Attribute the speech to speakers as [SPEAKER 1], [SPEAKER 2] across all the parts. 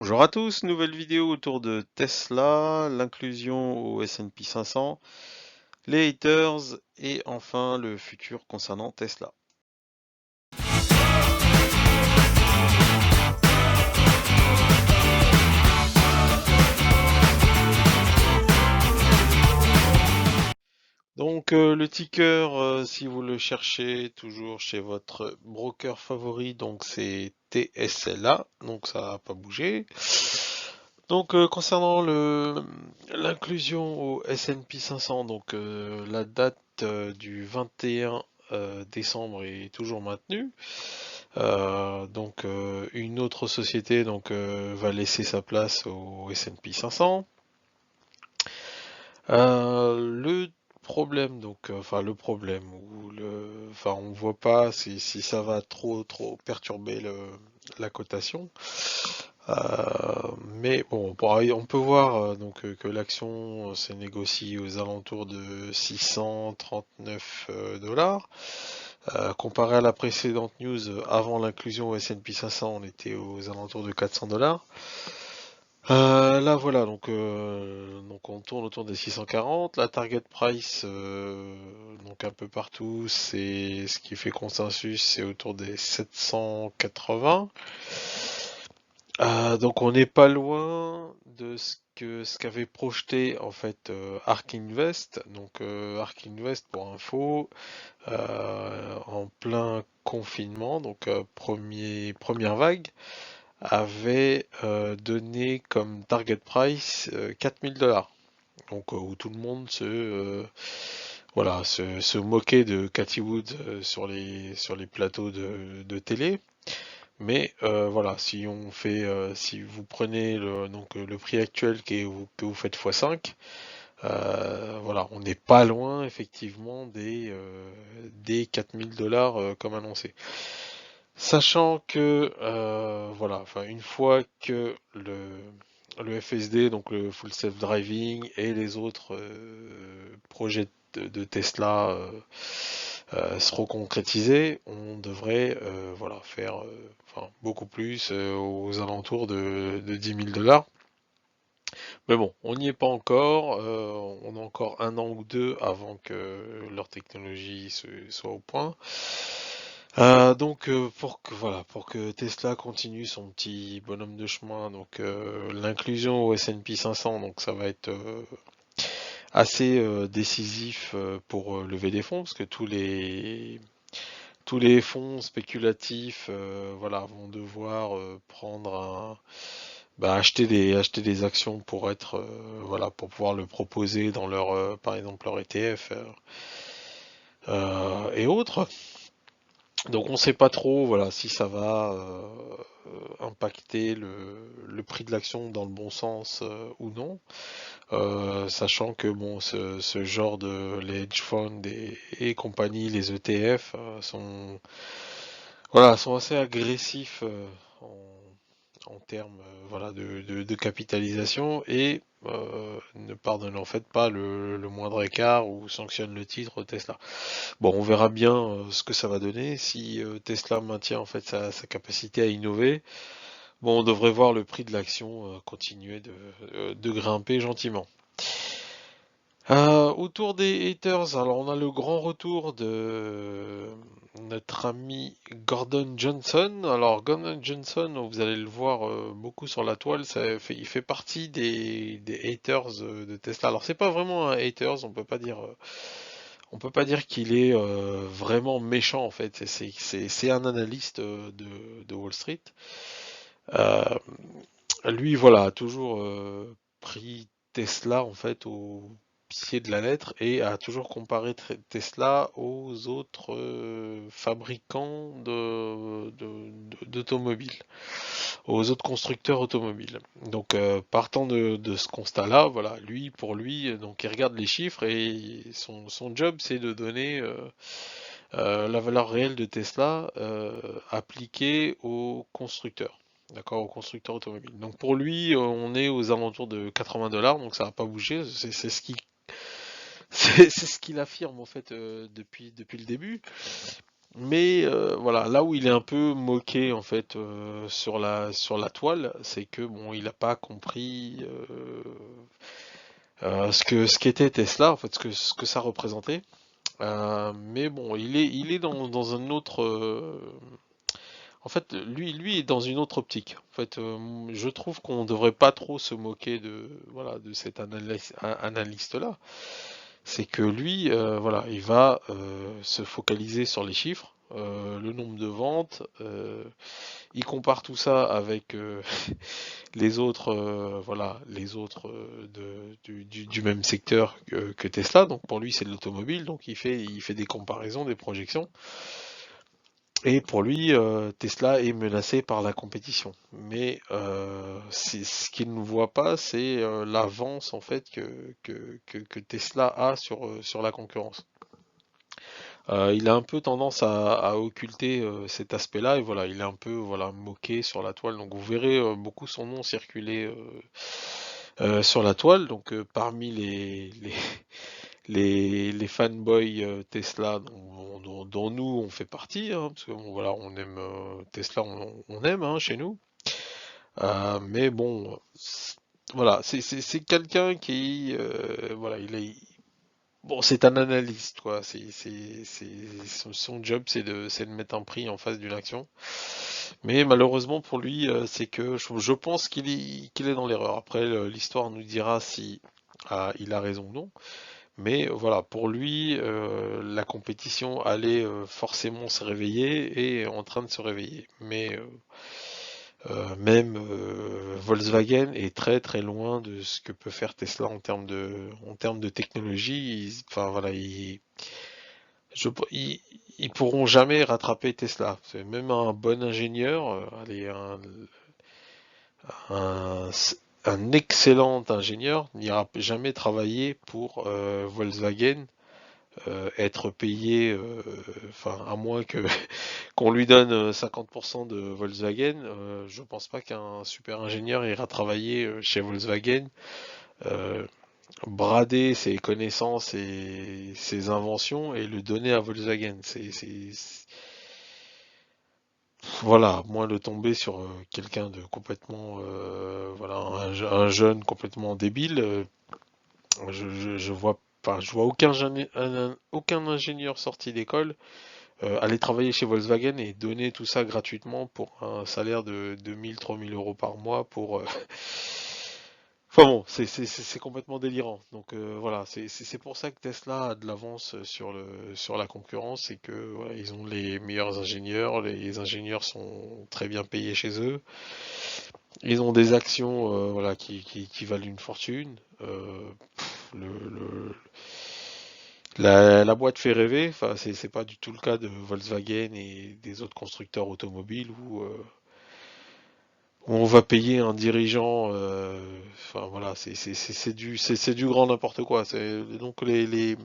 [SPEAKER 1] Bonjour à tous, nouvelle vidéo autour de Tesla, l'inclusion au S&P 500, les haters et enfin le futur concernant Tesla. Donc le ticker, si vous le cherchez toujours chez votre broker favori, donc c'est TSLA, donc ça n'a pas bougé. Donc concernant l'inclusion au S&P 500, donc la date du 21 décembre est toujours maintenue. Une autre société va laisser sa place au S&P 500. Le problème enfin le problème enfin on voit pas si ça va trop perturber la cotation. Mais bon, on peut voir que l'action se négocie aux alentours de 639 dollars. Comparé à la précédente news, avant l'inclusion au S&P 500, on était aux alentours de 400 dollars. Là voilà, donc on tourne autour des 640. La target price, donc un peu partout, c'est ce qui fait consensus, c'est autour des 780. Donc on n'est pas loin de ce qu'avait projeté en fait Ark Invest. Donc Ark Invest pour info, en plein confinement, donc première vague, avait donné comme target price 4000 dollars. Donc où tout le monde se moquait de Cathy Wood sur les plateaux de télé. Mais voilà, si vous prenez le prix actuel que vous faites x5, voilà, on n'est pas loin effectivement des 4000 dollars comme annoncé. Sachant que voilà, enfin une fois que le FSD, donc le Full Self Driving et les autres projets de Tesla seront concrétisés, on devrait voilà, faire enfin, beaucoup plus aux alentours de 10 000 dollars. Mais bon, on n'y est pas encore. On a encore un an ou deux avant que leur technologie soit au point. Pour que Tesla continue son petit bonhomme de chemin, l'inclusion au S&P 500, donc ça va être assez décisif pour lever des fonds, parce que tous les fonds spéculatifs, voilà, vont devoir acheter des actions pour être, voilà, pour pouvoir le proposer dans par exemple leur ETF et autres. Donc on ne sait pas trop, voilà, si ça va impacter le prix de l'action dans le bon sens ou non. Sachant que bon, ce genre les hedge funds et compagnie, les ETF sont assez agressifs en termes voilà, de capitalisation et ne pardonnent en fait pas le moindre écart ou sanctionnent le titre Tesla. Bon, on verra bien ce que ça va donner. Si Tesla maintient en fait sa capacité à innover, bon, on devrait voir le prix de l'action continuer de grimper gentiment. Autour des haters, alors on a le grand retour de notre ami Gordon Johnson. Alors Gordon Johnson, vous allez le voir beaucoup sur la toile, il fait partie des haters de Tesla. Alors c'est pas vraiment un haters, on peut pas dire qu'il est vraiment méchant en fait. C'est un analyste de Wall Street. Euh, Lui, voilà, a toujours pris Tesla en fait au pied de la lettre et a toujours comparé Tesla aux autres fabricants d'automobiles, aux autres constructeurs automobiles. Donc, partant de ce constat-là, voilà, pour lui, donc il regarde les chiffres et son job, c'est de donner la valeur réelle de Tesla appliquée aux constructeurs. D'accord, aux constructeurs automobiles. Donc pour lui, on est aux alentours de 80 dollars, donc ça n'a pas bougé. C'est ce qui, c'est ce qu'il affirme en fait depuis le début. Mais voilà, là où il est un peu moqué en fait sur la toile, c'est que bon, il n'a pas compris ce qu'était Tesla, en fait, ce que ça représentait. Mais bon, il est dans un autre. En fait, lui est dans une autre optique. En fait, je trouve qu'on ne devrait pas trop se moquer de, voilà, de cet analyste-là. C'est que lui, voilà, il va se focaliser sur les chiffres, le nombre de ventes. Il compare tout ça avec les autres, voilà, les autres du même secteur que Tesla. Donc pour lui, c'est de l'automobile. Donc il fait des comparaisons, des projections. Et pour lui, Tesla est menacé par la compétition. Mais ce qu'il ne voit pas, c'est l'avance en fait que Tesla a sur la concurrence. Il a un peu tendance à occulter cet aspect-là et voilà, il est un peu voilà moqué sur la toile. Donc vous verrez beaucoup son nom circuler sur la toile. Donc parmi les fanboys Tesla dont nous on fait partie, hein, parce que bon, voilà, on aime Tesla, on aime hein, chez nous. Mais bon, voilà, c'est quelqu'un qui voilà, bon, c'est un analyste quoi. Son job, c'est de mettre un prix en face d'une action. Mais malheureusement pour lui, c'est que je pense qu'il est dans l'erreur. Après, l'histoire nous dira si il a raison ou non. Mais voilà, pour lui, la compétition allait forcément se réveiller et est en train de se réveiller. Mais même Volkswagen est très très loin de ce que peut faire Tesla en termes de technologie. Enfin voilà, ils pourront jamais rattraper Tesla. C'est même un bon ingénieur, allez, un, un excellent ingénieur n'ira jamais travailler pour Volkswagen, être payé, enfin à moins que qu'on lui donne 50% de Volkswagen, je pense pas qu'un super ingénieur ira travailler chez Volkswagen, euh, brader ses connaissances et ses inventions et le donner à Volkswagen. Voilà, moins de tomber sur quelqu'un de complètement, voilà, un jeune complètement débile. Je vois pas, je vois aucun ingénieur sorti d'école aller travailler chez Volkswagen et donner tout ça gratuitement pour un salaire de 2000-3000 € par mois pour. Enfin bon, c'est complètement délirant. Donc voilà, c'est pour ça que Tesla a de l'avance sur la concurrence, c'est que voilà, ils ont les meilleurs ingénieurs, les ingénieurs sont très bien payés chez eux, ils ont des actions voilà qui valent une fortune. Le, la boîte fait rêver, enfin c'est pas du tout le cas de Volkswagen et des autres constructeurs automobiles où on va payer un dirigeant, enfin voilà, c'est du grand n'importe quoi. Donc de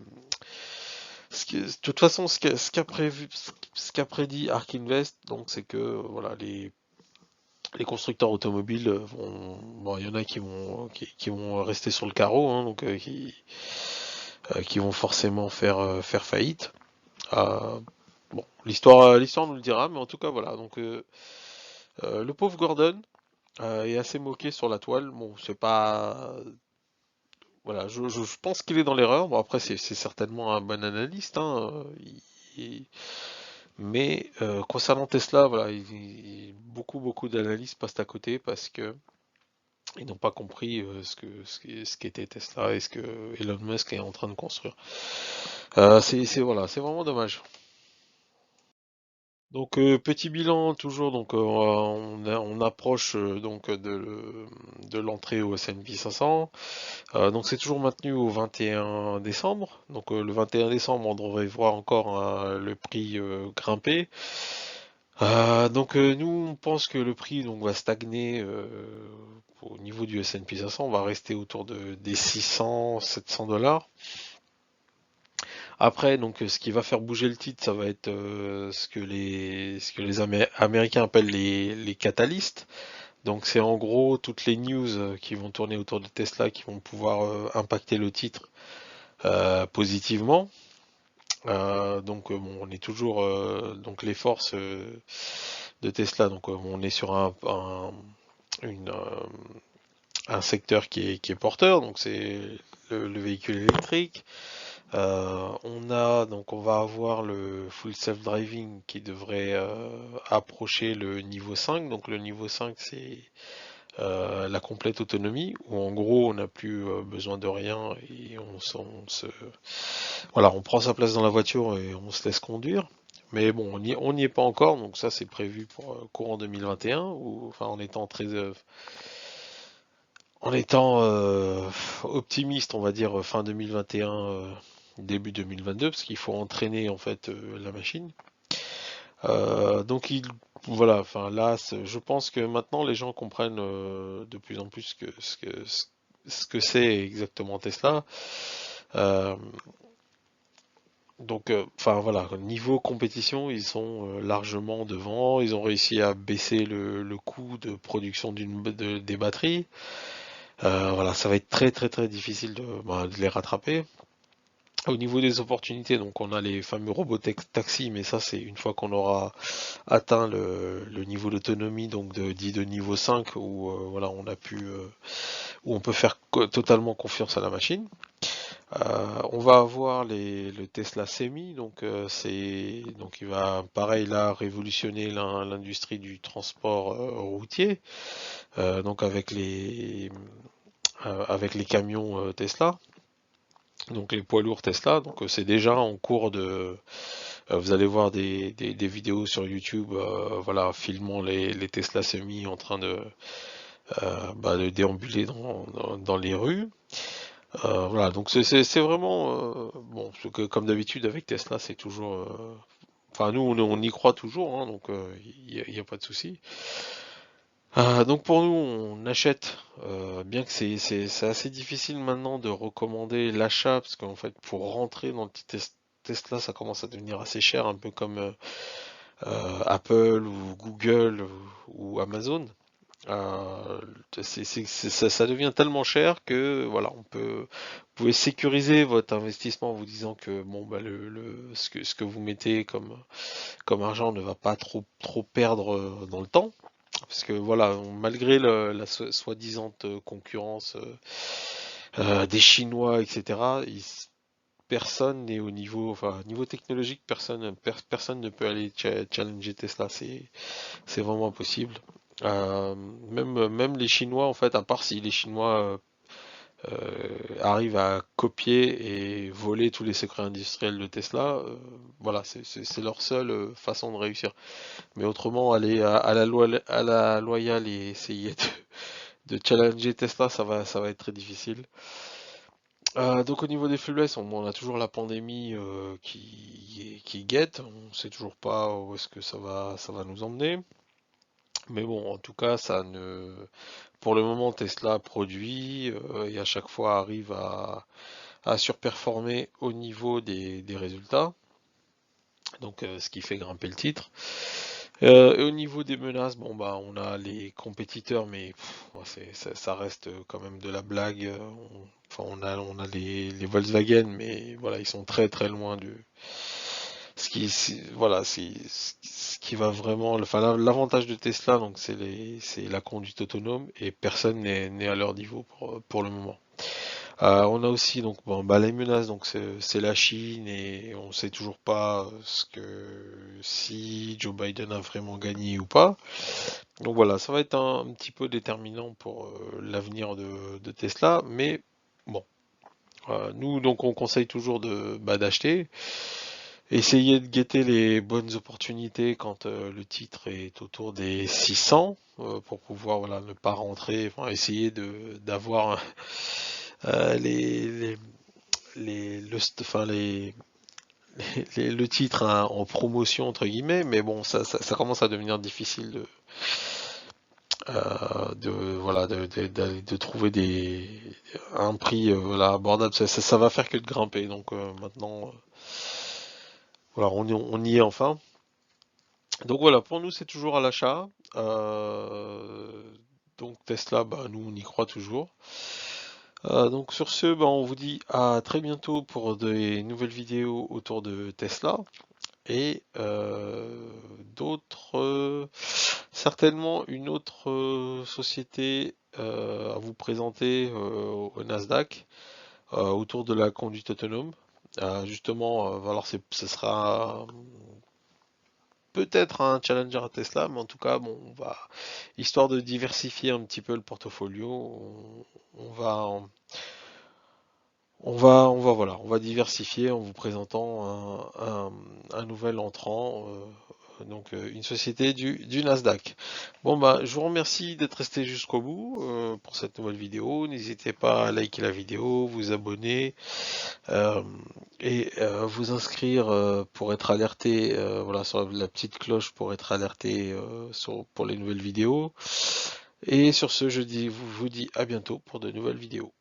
[SPEAKER 1] toute façon ce qu'a prévu, ce qu'a prédit Ark Invest, donc c'est que voilà les constructeurs automobiles vont, bon il y en a qui vont rester sur le carreau, hein, donc qui vont forcément faire faillite. Euh, Bon, l'histoire nous le dira, mais en tout cas voilà. Donc le pauvre Gordon est assez moqué sur la toile. Bon, c'est pas, voilà, je pense qu'il est dans l'erreur. Bon après c'est certainement un bon analyste, hein, mais concernant Tesla, voilà, beaucoup d'analystes passent à côté parce que ils n'ont pas compris ce qu'était Tesla et ce que Elon Musk est en train de construire. Voilà, c'est vraiment dommage. Donc petit bilan toujours donc on approche donc de l'entrée au S&P 500. Donc c'est toujours maintenu au 21 décembre. Donc le 21 décembre on devrait voir encore le prix grimper. Donc nous on pense que le prix donc va stagner au niveau du S&P 500. On va rester autour des 600-700 $. Après, donc, ce qui va faire bouger le titre, ça va être ce que les Américains appellent les catalystes. Donc, c'est en gros toutes les news qui vont tourner autour de Tesla qui vont pouvoir impacter le titre positivement. Bon, on est toujours donc les forces de Tesla. On est sur une, un secteur qui est porteur, donc c'est le véhicule électrique. On va avoir le full self-driving qui devrait approcher le niveau 5. Donc le niveau 5, c'est la complète autonomie, où en gros on n'a plus besoin de rien et voilà, on prend sa place dans la voiture et on se laisse conduire. Mais bon, on n'y est pas encore, donc ça c'est prévu pour courant 2021, ou enfin en étant optimiste, on va dire fin 2021, début 2022, parce qu'il faut entraîner en fait la machine. Donc voilà, enfin là, je pense que maintenant les gens comprennent de plus en plus ce que c'est exactement Tesla. Euh, enfin voilà, niveau compétition, ils sont largement devant. Ils ont réussi à baisser le coût de production des batteries. Voilà, ça va être très très très difficile de les rattraper. Au niveau des opportunités, donc on a les fameux robots taxis, mais ça c'est une fois qu'on aura atteint le niveau d'autonomie, donc dit de niveau 5, où voilà, où on peut faire totalement confiance à la machine. On va avoir le Tesla Semi, donc il va pareil là révolutionner l'industrie du transport routier, donc avec les camions Tesla, donc les poids lourds Tesla. Donc c'est déjà en cours de vous allez voir des vidéos sur YouTube, voilà, filmant les Tesla Semi en train de déambuler dans les rues. Voilà, donc c'est vraiment bon, ce que comme d'habitude avec Tesla, c'est toujours. Enfin, nous, on y croit toujours, hein, donc il y a pas de souci. Donc pour nous, on achète, bien que c'est assez difficile maintenant de recommander l'achat, parce qu'en fait, pour rentrer dans le petit Tesla, ça commence à devenir assez cher, un peu comme Apple ou Google ou Amazon. Euh, ça devient tellement cher que voilà, vous pouvez sécuriser votre investissement en vous disant que bon bah ce que vous mettez comme argent ne va pas trop perdre dans le temps. Parce que voilà, malgré la soi-disant concurrence des Chinois, etc., personne n'est au niveau, enfin, niveau technologique, personne ne peut aller challenger Tesla. C'est vraiment impossible. Même les Chinois, en fait, à part si les Chinois arrivent à copier et voler tous les secrets industriels de Tesla, voilà, c'est leur seule façon de réussir. Mais autrement, aller à la loyale et essayer de challenger Tesla, ça va être très difficile. Donc au niveau des faiblesses, on a toujours la pandémie qui guette. On sait toujours pas où est-ce que ça va nous emmener. Mais bon, en tout cas, pour le moment, Tesla produit et à chaque fois arrive à surperformer au niveau des résultats. Donc, ce qui fait grimper le titre. Et au niveau des menaces, bon bah on a les compétiteurs, mais ça reste quand même de la blague. Enfin, on a les Volkswagen, mais voilà, ils sont très très loin de voilà, ce qui va vraiment. Enfin, l'avantage de Tesla, donc c'est la conduite autonome et personne n'est à leur niveau pour le moment. On a aussi donc bon, bah, les menaces, donc c'est la Chine et on sait toujours pas si Joe Biden a vraiment gagné ou pas. Donc voilà, ça va être un petit peu déterminant pour l'avenir de Tesla, mais bon, nous donc on conseille toujours d'acheter, essayer de guetter les bonnes opportunités quand le titre est autour des 600 pour pouvoir voilà ne pas rentrer, enfin essayer de d'avoir les enfin le titre hein, en promotion entre guillemets, mais bon, ça commence à devenir difficile voilà de trouver un prix voilà, abordable. Ça va faire que de grimper. Donc maintenant, voilà, on y est enfin. Donc voilà, pour nous c'est toujours à l'achat. Donc Tesla, bah, nous on y croit toujours. Donc sur ce, ben, on vous dit à très bientôt pour des nouvelles vidéos autour de Tesla et d'autres, certainement une autre société à vous présenter au Nasdaq autour de la conduite autonome. Justement, alors ce sera peut-être un challenger à Tesla, mais en tout cas, bon, histoire de diversifier un petit peu le portfolio, on va, en- voilà, on va diversifier en vous présentant un nouvel entrant, donc une société du Nasdaq. Bon bah, je vous remercie d'être resté jusqu'au bout pour cette nouvelle vidéo. N'hésitez pas à liker la vidéo, vous abonner euh, et vous inscrire pour être alerté, voilà, sur la petite cloche pour être alerté pour les nouvelles vidéos. Et sur ce, je vous dis à bientôt pour de nouvelles vidéos.